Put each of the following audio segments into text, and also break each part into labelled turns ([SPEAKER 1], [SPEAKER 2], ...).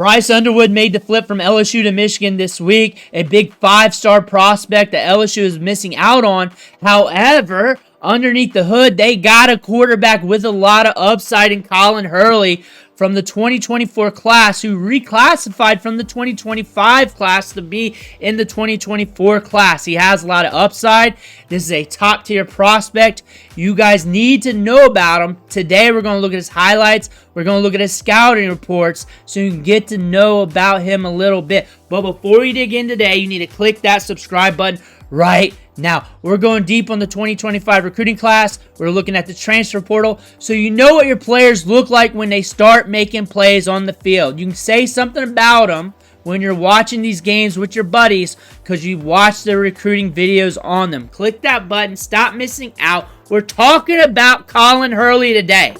[SPEAKER 1] Bryce Underwood made the flip from LSU to Michigan this week, a big five-star prospect that LSU is missing out on. However, underneath the hood, they got a quarterback with a lot of upside in Colin Hurley from the 2024 class, who reclassified from the 2025 class to be in the 2024 class. He has a lot of upside. This is a top-tier prospect. You guys need to know about him. Today, we're going to look at his highlights. We're going to look at his scouting reports so you can get to know about him a little bit. But before we dig in today, you need to click that subscribe button right now. We're going deep on the 2025 recruiting class. We're looking at the transfer portal so you know what your players look like when they start making plays on the field. You can say something about them when you're watching these games with your buddies because you've watched the recruiting videos on them. Click that button. Stop missing out. We're talking about Colin Hurley today.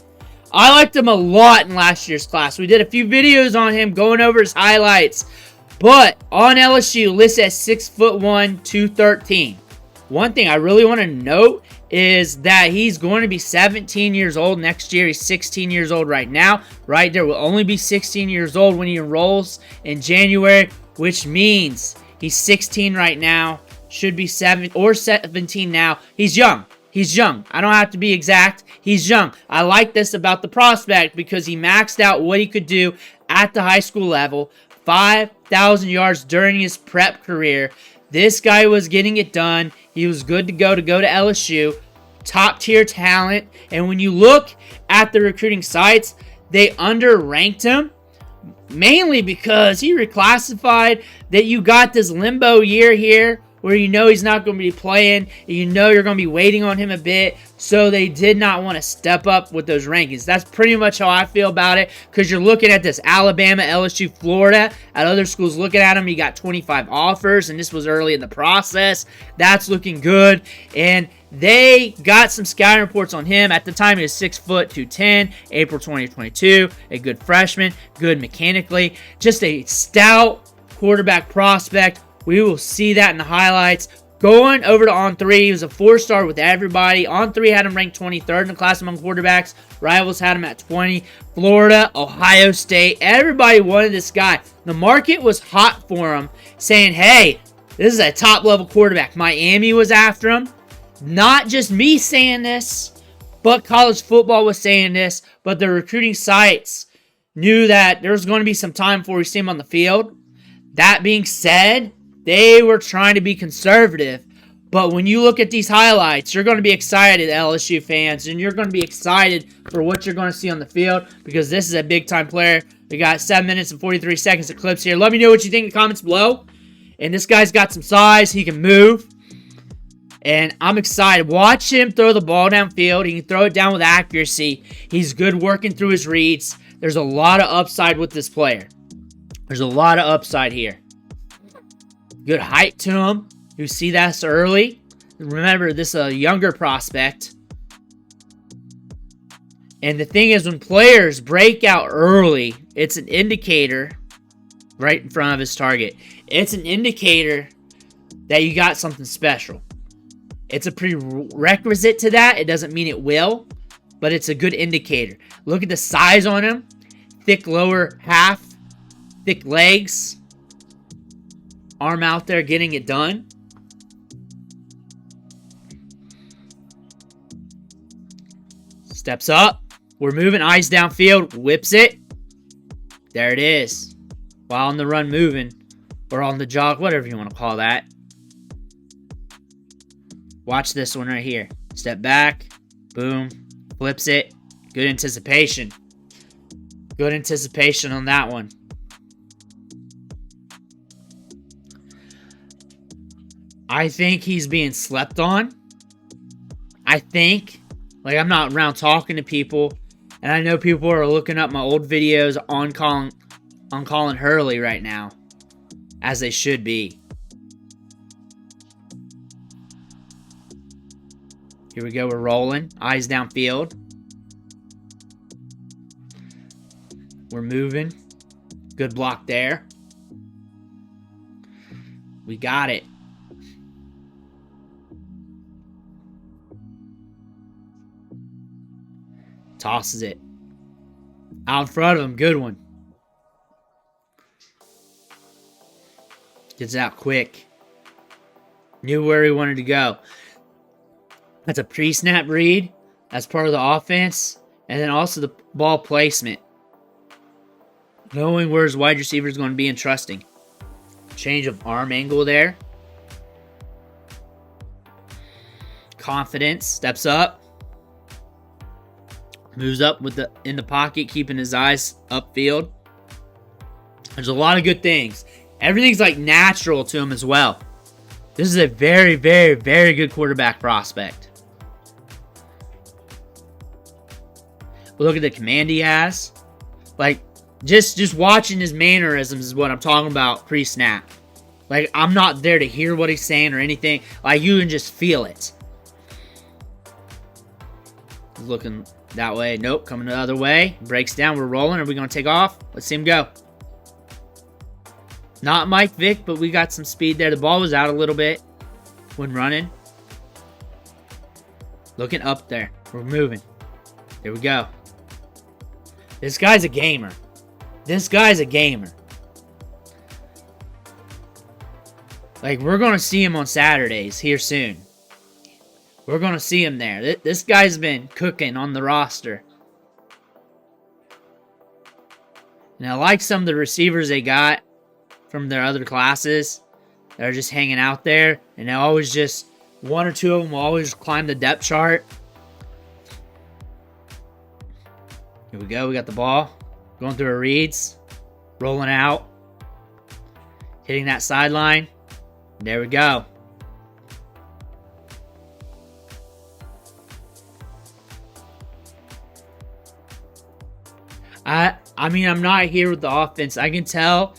[SPEAKER 1] I liked him a lot in last year's class. We did a few videos on him going over his highlights. But on LSU, listed at 6'1", 213. One thing I really want to note is that he's going to be 17 years old next year. He's 16 years old right now. Right there will only be 16 years old when he enrolls in January, which means he's 16 right now. Should be 17 now. He's young. He's young. I don't have to be exact. He's young. I like this about the prospect because he maxed out what he could do at the high school level. 5,000 yards during his prep career. This guy was getting it done. He was good to go to LSU. Top tier talent. And when you look at the recruiting sites, they underranked him. Mainly because he reclassified, that you got this limbo year here where you know he's not going to be playing, and you know you're going to be waiting on him a bit, so they did not want to step up with those rankings. That's pretty much how I feel about it, because you're looking at this Alabama, LSU, Florida, at other schools looking at him, you got 25 offers, and this was early in the process. That's looking good, and they got some scouting reports on him. At the time, he was 6'2", April 2022, a good freshman, good mechanically, just a stout quarterback prospect. We will see that in the highlights. Going over to On3, he was a 4-star with everybody. On3 had him ranked 23rd in the class among quarterbacks. Rivals had him at 20. Florida, Ohio State, everybody wanted this guy. The market was hot for him, saying, hey, this is a top-level quarterback. Miami was after him. Not just me saying this, but college football was saying this. But the recruiting sites knew that there was going to be some time before we see him on the field. That being said, they were trying to be conservative. But when you look at these highlights, you're going to be excited, LSU fans, and you're going to be excited for what you're going to see on the field because this is a big-time player. We got 7 minutes and 43 seconds of clips here. Let me know what you think in the comments below. And this guy's got some size. He can move. And I'm excited. Watch him throw the ball downfield. He can throw it down with accuracy. He's good working through his reads. There's a lot of upside with this player. There's a lot of upside here. Good height to him. You see that's early. Remember, this is a younger prospect. And the thing is, when players break out early, it's an indicator right in front of his target. It's an indicator that you got something special. It's a prerequisite to that. It doesn't mean it will, but it's a good indicator. Look at the size on him. Thick lower half. Thick legs. Arm out there getting it done. Steps up. We're moving. Eyes downfield. Whips it. There it is. While on the run moving. Or on the jog. Whatever you want to call that. Watch this one right here. Step back. Boom. Flips it. Good anticipation. Good anticipation on that one. I think he's being slept on. I think. Like, I'm not around talking to people. And I know people are looking up my old videos on Colin Hurley right now. As they should be. Here we go. We're rolling. Eyes downfield. We're moving. Good block there. We got it. Tosses it. Out in front of him. Good one. Gets it out quick. Knew where he wanted to go. That's a pre-snap read. That's part of the offense. And then also the ball placement. Knowing where his wide receiver is going to be and trusting. Change of arm angle there. Confidence. Steps up. Moves up in the pocket, keeping his eyes upfield. There's a lot of good things. Everything's like natural to him as well. This is a very, very, very good quarterback prospect. But look at the command he has. Like, just watching his mannerisms is what I'm talking about pre-snap. Like, I'm not there to hear what he's saying or anything. Like, you can just feel it. Looking that way. Nope, coming the other way. Breaks down. We're rolling. Are we going to take off? Let's see him go. Not Mike Vick, but we got some speed there. The ball was out a little bit when running. Looking up there. We're moving. There we go. This guy's a gamer. This guy's a gamer. Like, we're going to see him on Saturdays here soon. We're going to see him there. This guy's been cooking on the roster. And I like some of the receivers they got from their other classes. They're just hanging out there. And they always just, one or two of them will always climb the depth chart. Here we go. We got the ball. Going through our reads. Rolling out. Hitting that sideline. There we go. I mean, I'm not here with the offense. I can tell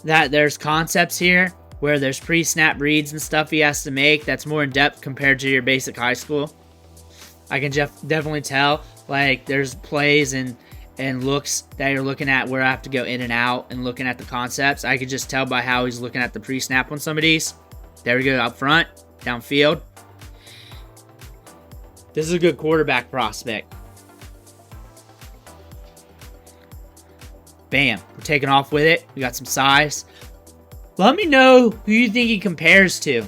[SPEAKER 1] that there's concepts here where there's pre-snap reads and stuff he has to make that's more in-depth compared to your basic high school. I can definitely tell, like, there's plays and looks that you're looking at where I have to go in and out and looking at the concepts. I could just tell by how he's looking at the pre-snap on some of these. There we go, up front, downfield. This is a good quarterback prospect. Bam, we're taking off with it. We got some size. Let me know who you think he compares to.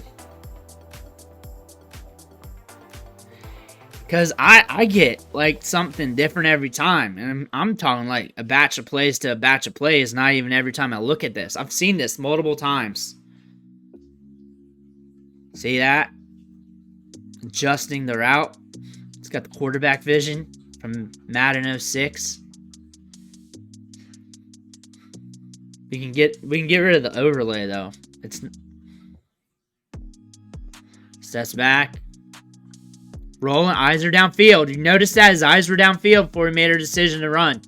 [SPEAKER 1] Because I get, like, something different every time. And I'm talking, like, a batch of plays to a batch of plays, not even every time I look at this. I've seen this multiple times. See that? Adjusting the route. It's got the quarterback vision from Madden 06. We can get rid of the overlay though. It's steps back. Rolling, eyes are downfield. You notice that his eyes were downfield before he made a decision to run.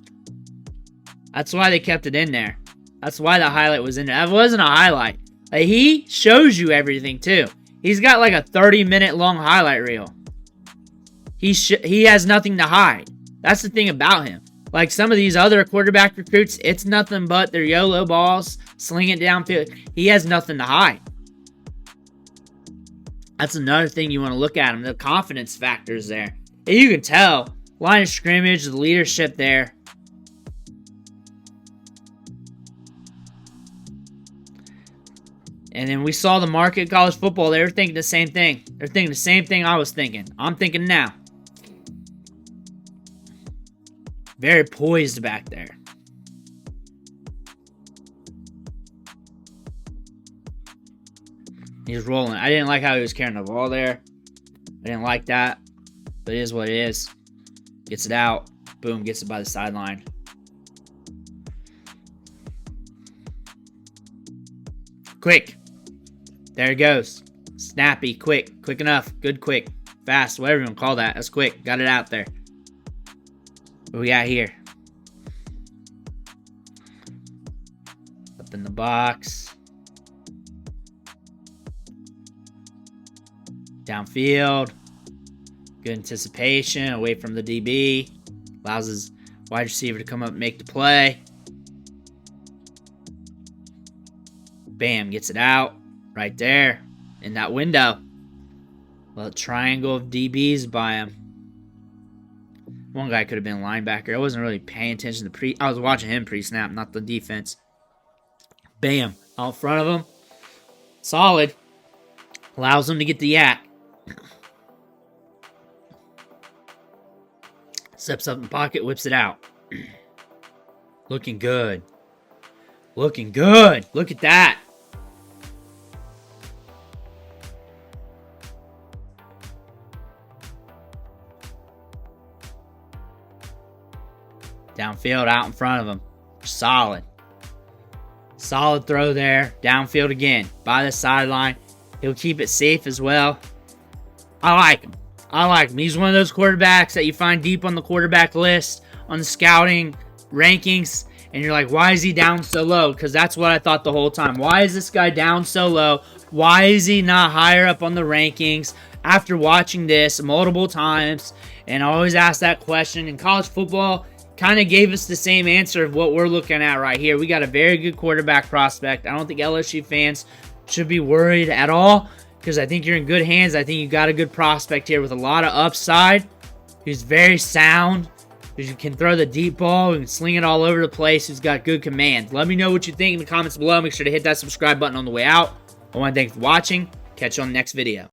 [SPEAKER 1] That's why they kept it in there. That's why the highlight was in there. That wasn't a highlight. Like, he shows you everything too. He's got like a 30-minute long highlight reel. He has nothing to hide. That's the thing about him. Like some of these other quarterback recruits, it's nothing but their YOLO balls, sling it downfield. He has nothing to hide. That's another thing you want to look at him. The confidence factors there. And you can tell. Line of scrimmage, the leadership there. And then we saw the market college football. They were thinking the same thing. They're thinking the same thing I was thinking. I'm thinking now. Very poised back there. He's rolling. I didn't like how he was carrying the ball there. I didn't like that. But it is what it is. Gets it out. Boom, gets it by the sideline. Quick. There it goes. Snappy, quick. Quick enough. Good quick. Fast, whatever you want to call that. That's quick. Got it out there. What we got here? Up in the box. Downfield. Good anticipation. Away from the DB. Allows his wide receiver to come up and make the play. Bam. Gets it out. Right there. In that window. Little triangle of DBs by him. One guy could have been a linebacker. I wasn't really paying attention to I was watching him pre-snap, not the defense. Bam. Out in front of him. Solid. Allows him to get the yak. Steps up in the pocket, whips it out. Looking good. Looking good. Look at that. Downfield, out in front of him. Solid. Solid throw there. Downfield again. By the sideline. He'll keep it safe as well. I like him. I like him. He's one of those quarterbacks that you find deep on the quarterback list, on the scouting rankings, and you're like, why is he down so low? Because that's what I thought the whole time. Why is this guy down so low? Why is he not higher up on the rankings? After watching this multiple times, and I always ask that question, in college football kind of gave us the same answer of what we're looking at right here. We got a very good quarterback prospect. I don't think LSU fans should be worried at all, because I think you're in good hands. I think you got a good prospect here with a lot of upside. He's very sound. He can throw the deep ball. He can sling it all over the place. He's got good command. Let me know what you think in the comments below. Make sure to hit that subscribe button on the way out. I want to thank you for watching. Catch you on the next video.